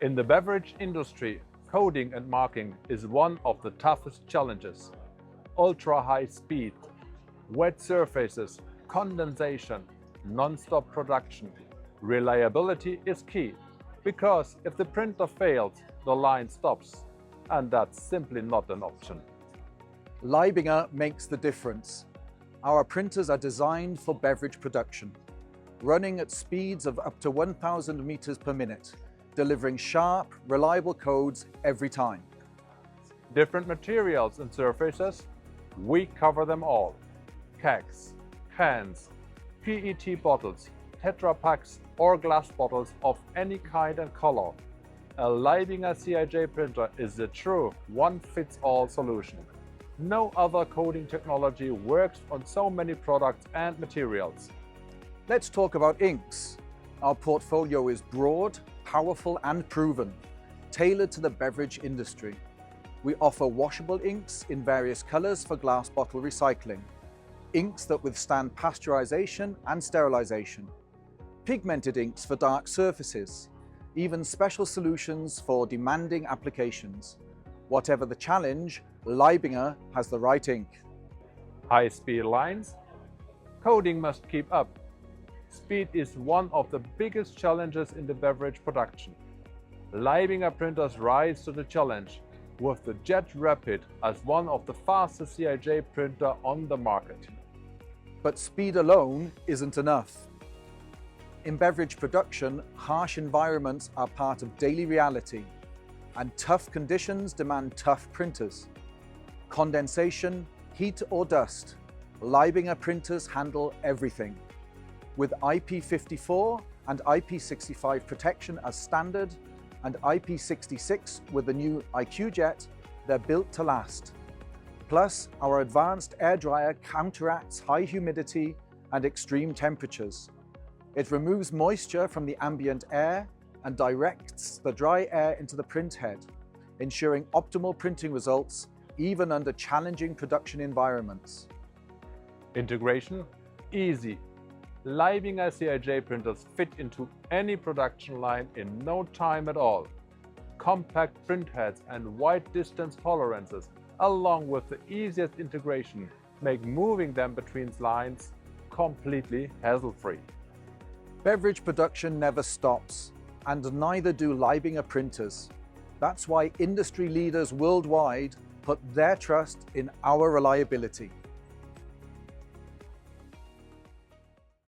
In the beverage industry, coding and marking is one of the toughest challenges. Ultra-high speed, wet surfaces, condensation, non-stop production. Reliability is key, because if the printer fails, the line stops, and that's simply not an option. Leibinger makes the difference. Our printers are designed for beverage production, running at speeds of up to 1,000 meters per minute, delivering sharp, reliable codes every time. Different materials and surfaces, we cover them all. Kegs, cans, PET bottles, Tetra Paks or glass bottles of any kind and color. A Leibinger CIJ printer is a true one-fits-all solution. No other coding technology works on so many products and materials. Let's talk about inks. Our portfolio is broad, powerful and proven, tailored to the beverage industry. We offer washable inks in various colors for glass bottle recycling, inks that withstand pasteurization and sterilization, pigmented inks for dark surfaces, even special solutions for demanding applications. Whatever the challenge, Leibinger has the right ink. High-speed lines? Coding must keep up. Speed is one of the biggest challenges in the beverage production. Leibinger printers rise to the challenge, with the Jet Rapid as one of the fastest CIJ printer on the market. But speed alone isn't enough. In beverage production, harsh environments are part of daily reality, and tough conditions demand tough printers. Condensation, heat or dust, Leibinger printers handle everything. With IP54 and IP65 protection as standard, and IP66 with the new inkjet, they're built to last. Plus, our advanced air dryer counteracts high humidity and extreme temperatures. It removes moisture from the ambient air and directs the dry air into the print head, ensuring optimal printing results even under challenging production environments. Integration? Easy. Leibinger CIJ printers fit into any production line in no time at all. Compact print heads and wide distance tolerances, along with the easiest integration, make moving them between lines completely hassle-free. Beverage production never stops, and neither do Leibinger printers. That's why industry leaders worldwide put their trust in our reliability.